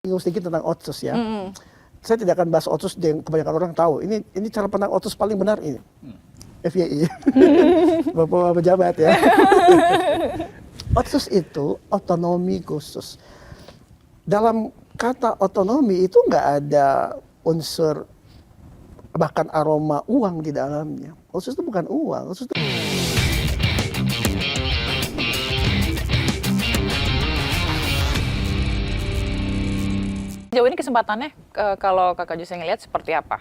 sedikit tentang Otsus ya. Saya tidak akan bahas Otsus yang kebanyakan orang tahu. Ini cara pandang Otsus paling benar ini. FYI. Bapak pejabat ya. Otsus itu otonomi khusus. Dalam kata otonomi itu nggak ada unsur bahkan aroma uang di dalamnya. Otsus itu bukan uang. Otsus itu Jauh ini kesempatannya kalau Kakak Jose ngelihat seperti apa?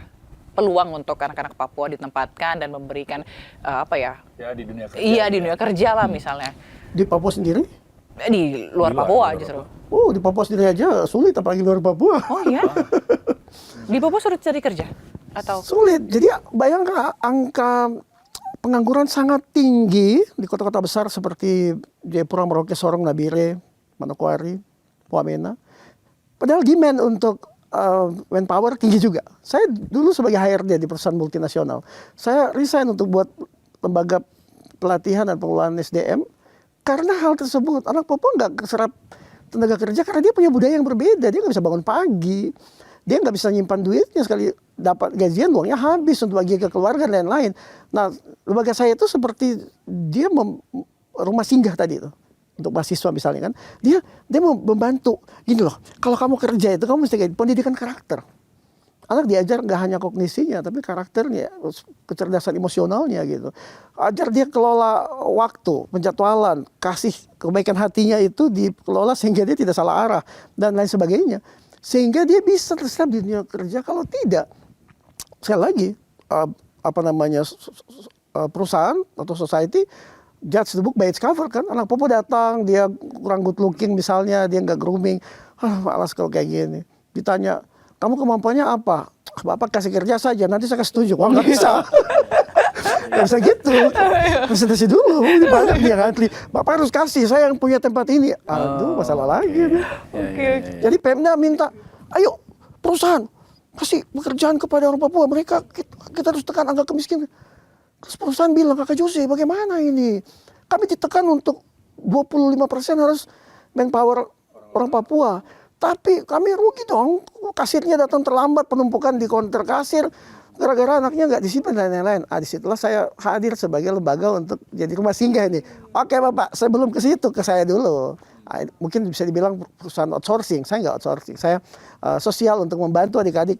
Peluang untuk anak-anak Papua ditempatkan dan memberikan apa ya? Ya di dunia kerja. Iya, di dunia kerja lah misalnya. di Papua sendiri. Di luar Papua justru. Oh, di Papua sendiri aja sulit, apalagi luar Papua. Oh iya? Di Papua sulit cari kerja? Atau? Sulit. Jadi bayangkan angka pengangguran sangat tinggi di kota-kota besar seperti Jayapura, Merauke, Sorong, Nabire, Manokwari, Wamena. Padahal demand untuk manpower tinggi juga. Saya dulu sebagai HRD di perusahaan multinasional, saya resign untuk buat lembaga pelatihan dan pengelolaan SDM karena hal tersebut. Anak Papua nggak keserap tenaga kerja karena dia punya budaya yang berbeda. Dia nggak bisa bangun pagi, dia nggak bisa nyimpan duitnya, sekali dapat gajian uangnya habis untuk bagi ke keluarga dan lain-lain. Nah, lembaga saya itu seperti dia rumah singgah tadi itu. Untuk mahasiswa misalnya kan, dia mau membantu. Gini loh, kalau kamu kerja itu kamu mesti kayak pendidikan karakter. Anak diajar nggak hanya kognisinya, tapi karakternya, kecerdasan emosionalnya gitu. Ajar dia kelola waktu, penjadwalan, kasih kebaikan hatinya itu dikelola sehingga dia tidak salah arah dan lain sebagainya. Sehingga dia bisa terserap di dunia kerja. Kalau tidak, sekali lagi, perusahaan atau society judge the book by its cover kan. Anak Papua datang, dia kurang good looking misalnya, dia nggak grooming. Malas kalau kayak gini. Ditanya, kamu kemampuannya apa? Bapak kasih kerja saja, nanti saya kasih tunjuk. Wah, nggak bisa. Nggak bisa gitu. Presentasi dulu, ini banyak dia ngantri. Bapak harus kasih, saya yang punya tempat ini. Aduh, masalah lagi. Oke. Jadi Pemda minta, ayo perusahaan kasih pekerjaan kepada orang Papua. Mereka kita harus tekan angka kemiskinan. Terus perusahaan bilang, Kakak Jose, bagaimana ini? Kami ditekan untuk 25% harus manpower orang Papua. Tapi kami rugi dong, kasirnya datang terlambat, penumpukan di konter kasir, gara-gara anaknya nggak disiplin dan lain-lain. Disitulah saya hadir sebagai lembaga untuk jadi rumah singgah ini. Oke Bapak, sebelum ke situ, ke saya dulu. Mungkin bisa dibilang perusahaan outsourcing, saya nggak outsourcing. Saya sosial untuk membantu adik-adik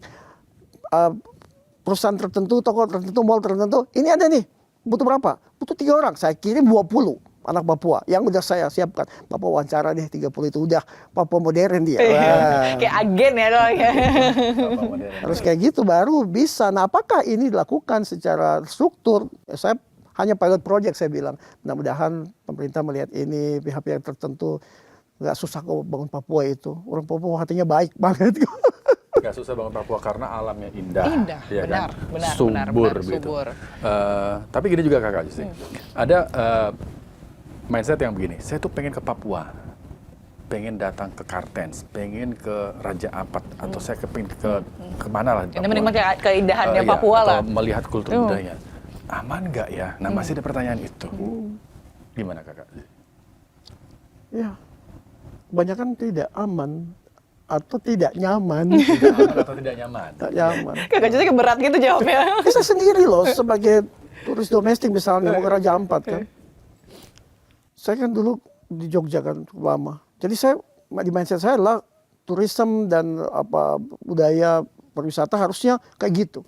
perusahaan tertentu, toko tertentu, mall tertentu. Ini ada nih, butuh berapa? Butuh 3 orang, saya kirim 20 anak Papua yang udah saya siapkan. Bapak wawancara deh 30 itu udah Papua modern dia. Kayak agen ya dong. Harus kayak gitu baru bisa. Nah, apakah ini dilakukan secara struktur? Saya hanya pilot project saya bilang. Mudah-mudahan pemerintah melihat ini, pihak-pihak tertentu nggak susah kok bangun Papua itu. Orang Papua hatinya baik banget. Gak susah bangun Papua karena alamnya indah. Indah, ya benar, kan? benar, subur, benar, gitu. subur. Tapi gini juga Kakak Jose, ada mindset yang begini, saya tuh pengen ke Papua, pengen datang ke Kartens, pengen ke Raja Ampat, atau saya pengen ke kemana lah. Ini menikmati keindahannya Papua atau lah. melihat kultur budaya. Aman nggak ya? Nah masih ada pertanyaan itu. Gimana Kakak? Ya, kebanyakan tidak aman. Atau tidak nyaman. Atau tidak nyaman. Tidak nyaman. Kakak Jose berat gitu jawabnya. Saya sendiri loh sebagai turis domestik misalnya mau ke Raja Ampat kan. Saya kan dulu di Jogja kan cukup lama. Jadi saya di mindset saya adalah tourism dan budaya pariwisata harusnya kayak gitu.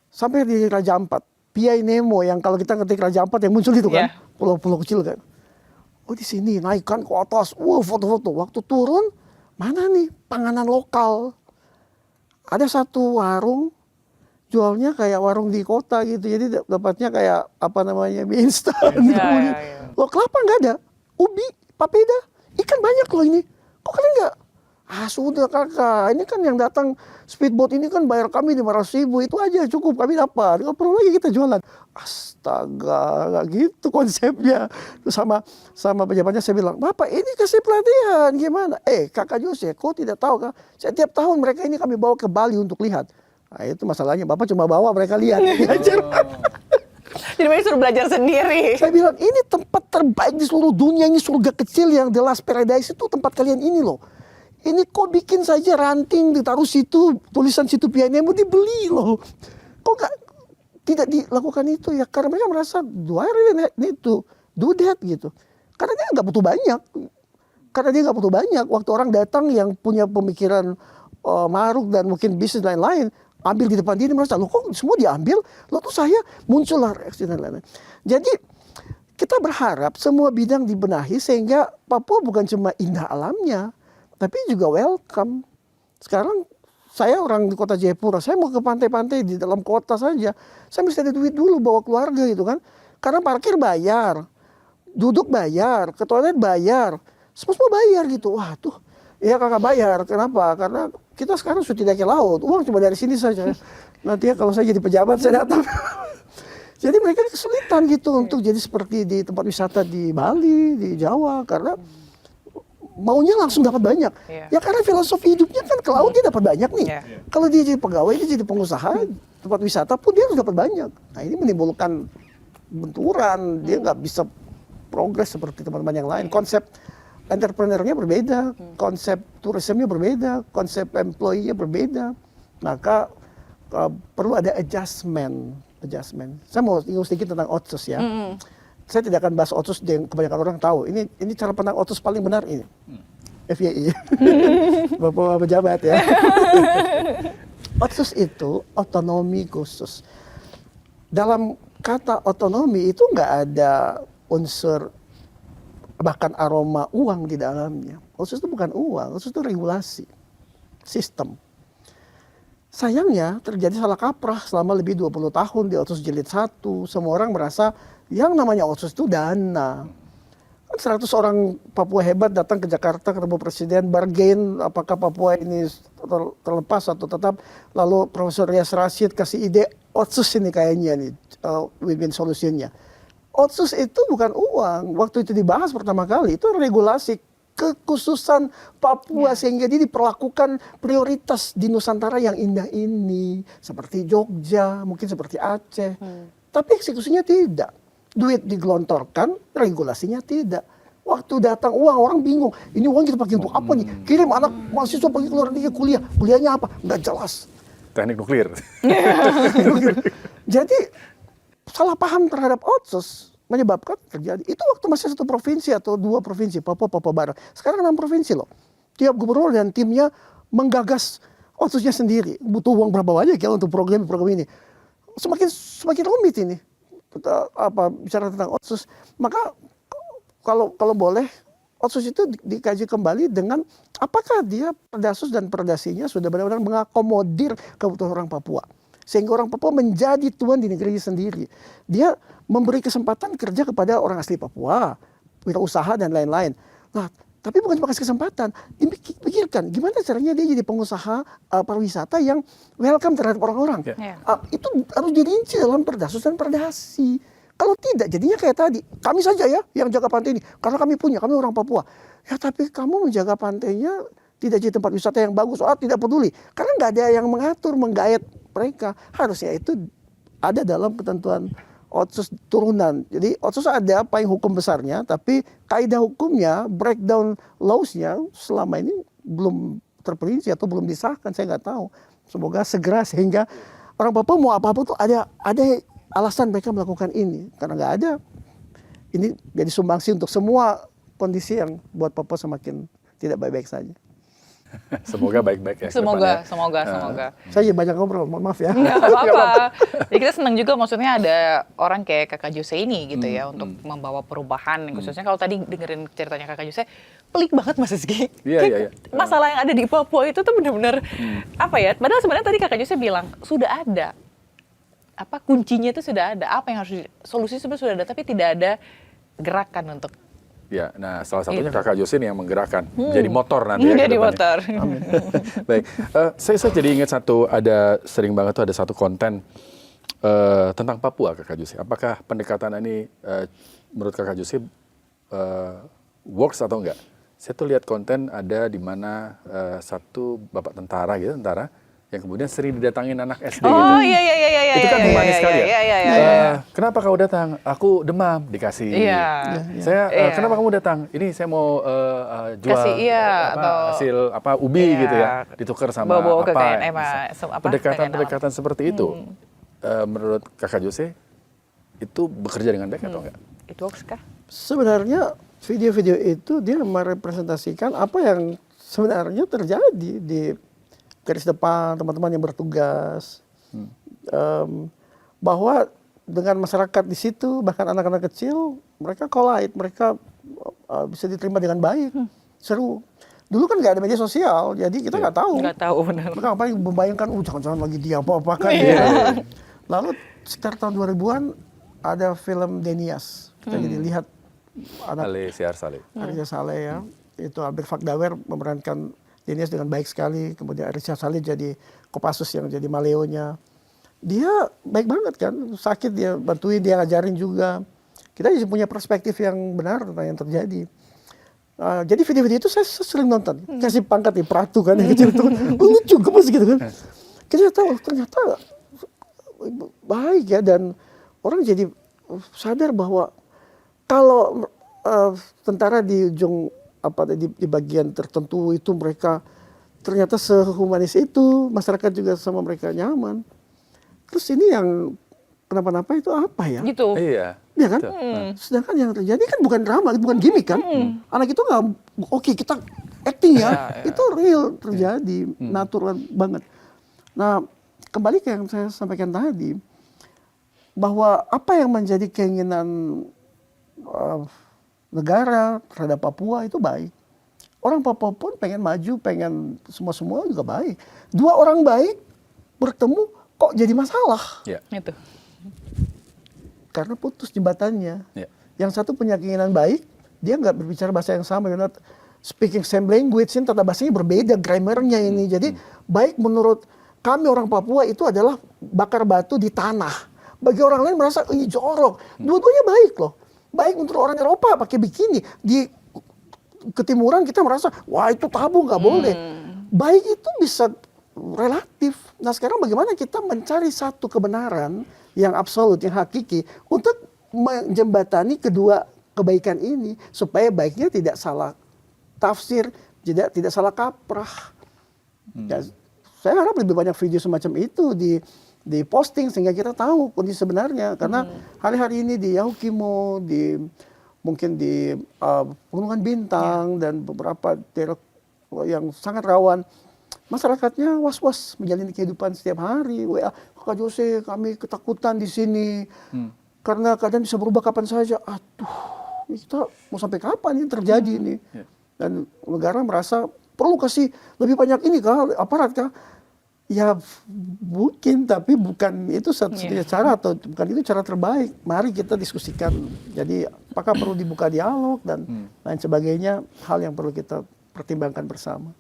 Sampai di Raja Ampat, Piai Nemo yang kalau kita ngetik Raja Ampat yang muncul itu kan, pulau-pulau kecil kan. Oh di sini naikkan ke atas, foto-foto. Waktu turun mana nih panganan lokal? Ada satu warung jualnya kayak warung di kota gitu. Jadi dapatnya kayak mie instan. Loh kelapa nggak ada, ubi, papeda, ikan banyak loh ini. Kok kalian nggak? Sudah kakak, ini kan yang datang speedboat ini kan bayar kami 500.000, itu aja cukup kami dapat. Nggak perlu lagi kita jualan. Astaga, nggak gitu konsepnya. Terus sama pejabatnya saya bilang, Bapak ini kasih pelatihan gimana? Kakak Jose, kok tidak tahu kak? Setiap tahun mereka ini kami bawa ke Bali untuk lihat. Nah itu masalahnya, Bapak cuma bawa mereka lihat. Jadi mereka suruh belajar sendiri. Saya bilang, ini tempat terbaik di seluruh dunia, ini surga kecil yang The Last Paradise itu tempat kalian ini loh. Ini kok bikin saja ranting ditaruh situ, tulisan situ PNM dibeli loh. Kok nggak tidak dilakukan itu ya? Karena mereka merasa do I really need to do that gitu. Karena dia nggak butuh banyak. Karena dia nggak butuh banyak. Waktu orang datang yang punya pemikiran maruk dan mungkin bisnis lain-lain, ambil di depan dia merasa, loh kok semua diambil? Loh tuh saya muncullah reaksi dan lain-lain. Jadi kita berharap semua bidang dibenahi sehingga Papua bukan cuma indah alamnya, tapi juga welcome. Sekarang saya orang di kota Jayapura, saya mau ke pantai-pantai di dalam kota saja, saya mesti ada duit dulu bawa keluarga gitu kan. Karena parkir bayar, duduk bayar, ke toilet bayar, semua bayar gitu. Wah tuh, ya kakak bayar. Kenapa? Karena kita sekarang sudah tidak ke laut, uang cuma dari sini saja. Nanti ya kalau saya jadi pejabat saya datang. Jadi mereka kesulitan gitu untuk jadi seperti di tempat wisata di Bali, di Jawa, karena maunya langsung dapat banyak. Ya karena filosofi hidupnya kan ke laut dia dapat banyak nih. Kalau dia jadi pegawai, dia jadi pengusaha, tempat wisata pun dia harus dapat banyak. Nah ini menimbulkan benturan, dia nggak bisa progres seperti teman-teman yang lain. Konsep entrepreneurnya berbeda, konsep turismenya berbeda, konsep employee-nya berbeda. Maka perlu ada adjustment. Saya mau singgung sedikit tentang Otsus ya. Saya tidak akan bahas Otsus yang kebanyakan orang tahu. Ini cara pandang Otsus paling benar ini. FYI. Bapak pejabat ya. Otsus itu otonomi khusus. Dalam kata otonomi itu nggak ada unsur bahkan aroma uang di dalamnya. Otsus itu bukan uang, Otsus itu regulasi, sistem. Sayangnya terjadi salah kaprah selama lebih 20 tahun di Otsus Jilid 1. Semua orang merasa yang namanya Otsus itu dana. 100 orang Papua hebat datang ke Jakarta ketemu presiden, bargain apakah Papua ini terlepas atau tetap. Lalu Profesor Rias Rashid kasih ide Otsus ini kayaknya nih win-win solutionnya. Otsus itu bukan uang. Waktu itu dibahas pertama kali, itu regulasi kekhususan Papua sehingga dia diperlakukan prioritas di Nusantara yang indah ini. Seperti Jogja, mungkin seperti Aceh. Tapi eksekusinya tidak. Duit digelontorkan, regulasinya tidak. Waktu datang uang, orang bingung. Ini uang kita pakai untuk apa nih? Kirim anak mahasiswa pergi ke luar negeri kuliah. Kuliahnya apa? Nggak jelas. Teknik nuklir. Jadi salah paham terhadap Otsus menyebabkan terjadi. Itu waktu masih satu provinsi atau dua provinsi, Papua Barat. Sekarang 6 provinsi loh. Tiap gubernur dan timnya menggagas Otsusnya sendiri. Butuh uang berapa banyak ya untuk program ini. Semakin rumit ini. Bicara tentang Otsus. Maka kalau boleh Otsus itu dikaji kembali dengan apakah dia Perdasus dan Perdasinya sudah benar-benar mengakomodir kebutuhan orang Papua. Sehingga orang Papua menjadi tuan di negerinya sendiri. Dia memberi kesempatan kerja kepada orang asli Papua, wirausaha dan lain-lain. Nah, tapi bukan cuma kasih kesempatan, dipikirkan gimana caranya dia jadi pengusaha pariwisata yang welcome terhadap orang-orang. Itu harus dirinci dalam Perdasus dan Perdasi. Kalau tidak, jadinya kayak tadi, kami saja ya yang jaga pantai ini, karena kami orang Papua. Ya tapi kamu menjaga pantainya tidak jadi tempat wisata yang bagus, tidak peduli. Karena nggak ada yang mengatur, menggayat mereka. Harusnya itu ada dalam ketentuan Otsus turunan. Jadi Otsus ada payung hukum besarnya, tapi kaidah hukumnya, breakdown laws-nya selama ini belum terperinci atau belum disahkan, saya nggak tahu. Semoga segera sehingga orang Papua mau apa-apa tuh ada alasan mereka melakukan ini. Karena nggak ada, ini jadi sumbangsi untuk semua kondisi yang buat Papua semakin tidak baik-baik saja. Semoga baik-baik ya. Semoga. Saya banyak ngobrol, maaf ya. Nggak apa-apa. Jadi kita senang juga maksudnya ada orang kayak Kakak Jose ini gitu ya untuk membawa perubahan. Khususnya kalau tadi dengerin ceritanya Kakak Jose, pelik banget Mas Rizky. Iya. Masalah yang ada di Papua itu tuh benar-benar apa ya? Padahal sebenarnya tadi Kakak Jose bilang sudah ada. Kuncinya itu sudah ada. Apa yang harus solusi sebenarnya sudah ada, tapi tidak ada gerakan untuk. Ya, nah salah satunya Kakak Jose yang menggerakkan. Jadi motor nanti ya. Jadi motor. Baik, saya jadi ingat sering banget tuh ada satu konten tentang Papua Kakak Jose. Apakah pendekatan ini menurut Kakak Jose works atau enggak? Saya tuh lihat konten ada di mana satu bapak tentara yang kemudian sering didatangin anak SD gitu. Oh iya iya iya iya. Itu kan iya, humanis iya, sekali ya. iya, iya, iya. Kenapa kau datang? Aku demam, dikasih. Iya. Saya Iya. kenapa kamu datang? Ini saya mau jual Kasih, iya, apa, atau hasil apa ubi iya. gitu ya, ditukar sama Bawa-bawa ke apa. KNM, Pendekatan-pendekatan seperti itu. Menurut Kakak Jose itu bekerja dengan baik atau enggak? Itu hoax kah? Sebenarnya video-video itu dia merepresentasikan apa yang sebenarnya terjadi di garis depan teman-teman yang bertugas. Bahwa dengan masyarakat di situ, bahkan anak-anak kecil, mereka collide, mereka bisa diterima dengan baik, seru. Dulu kan nggak ada media sosial, jadi kita nggak tahu. Nggak tahu benar. Mereka apa yang membayangkan, jangan-jangan lagi dia apa-apa kan. Iya. Lalu sekitar tahun 2000-an ada film Denias. Kita jadi lihat anak Ali Siar Saleh. Arya Saleh ya. Itu Albert Fakdawer memerankan Denias dengan baik sekali. Kemudian Arya Saleh jadi Kopassus yang jadi Maleonya. Dia baik banget kan, sakit dia bantuin, dia ngajarin juga. Kita jadi punya perspektif yang benar tentang yang terjadi. Jadi video-video itu saya sering nonton. Kasih pangkat di Pratu kan yang kecil itu. Lucu gemes gitu kan. Kita tahu ternyata baik ya, dan orang jadi sadar bahwa kalau tentara di ujung di bagian tertentu itu mereka ternyata sehumanis itu, masyarakat juga sama mereka nyaman. Terus ini yang kenapa-napa itu apa ya? Gitu. Iya. Iya kan? Betul. Sedangkan yang terjadi kan bukan drama, bukan gimmick kan? Anak itu nggak, oke kita acting ya, itu real terjadi, natural banget. Nah, kembali ke yang saya sampaikan tadi, bahwa apa yang menjadi keinginan negara terhadap Papua itu baik. Orang Papua pun pengen maju, pengen semua juga baik. Dua orang baik bertemu kok jadi masalah? Iya. Itu. Karena putus jembatannya. Iya. Yang satu punya keinginan baik, dia nggak berbicara bahasa yang sama, you're not speaking same language, ini tata bahasanya berbeda, grammarnya ini. Jadi baik menurut kami orang Papua itu adalah bakar batu di tanah. Bagi orang lain merasa, ih jorok. Dua-duanya baik loh. Baik untuk orang Eropa pakai bikini. Di ketimuran kita merasa, wah itu tabu, nggak boleh. Baik itu bisa relatif. Nah sekarang bagaimana kita mencari satu kebenaran yang absolut, yang hakiki, untuk menjembatani kedua kebaikan ini, supaya baiknya tidak salah tafsir, tidak salah kaprah. Ya, saya harap lebih banyak video semacam itu di posting sehingga kita tahu kondisi sebenarnya. Karena hari-hari ini di Yahukimo, mungkin di Pegunungan Bintang dan beberapa daerah yang sangat rawan, masyarakatnya was-was menjalani kehidupan setiap hari. WA, Kak Jose, kami ketakutan di sini karena keadaan bisa berubah kapan saja. Aduh, kita mau sampai kapan ini terjadi ini? Dan negara merasa perlu kasih lebih banyak ini kah, aparat kah? Ya mungkin, tapi bukan itu satu-satunya cara, atau bukan itu cara terbaik. Mari kita diskusikan. Jadi apakah perlu dibuka dialog dan lain sebagainya, hal yang perlu kita pertimbangkan bersama.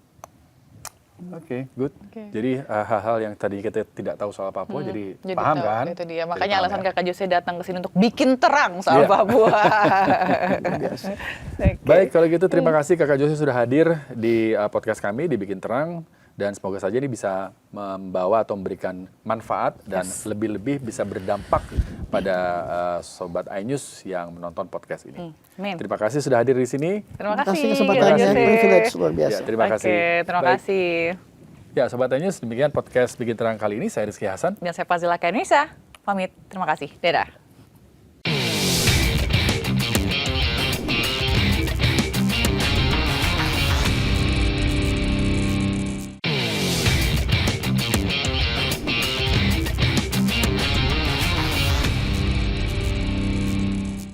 Oke, good. Jadi hal-hal yang tadi kita tidak tahu soal Papua jadi paham tahu, kan? Itu dia. Jadi Makanya paham alasan ya. Kakak Jose datang ke sini untuk bikin terang soal Iya. Papua. Oke. Baik, kalau gitu terima kasih Kakak Jose sudah hadir di podcast kami di Bikin Terang, dan semoga saja ini bisa membawa atau memberikan manfaat dan lebih-lebih bisa berdampak pada sobat iNews yang menonton podcast ini. Amin. Terima kasih sudah hadir di sini. Terima Terima kasih kasih. kesempatannya, Kakak Jose. privilege luar biasa. Ya, terima kasih. Oke, terima Baik. kasih. Ya, sobat iNews, demikian podcast Bikin Terang kali ini. Saya Rizky Hasan. Dan saya Fazila Kainisa. Pamit. Terima kasih. Dadah.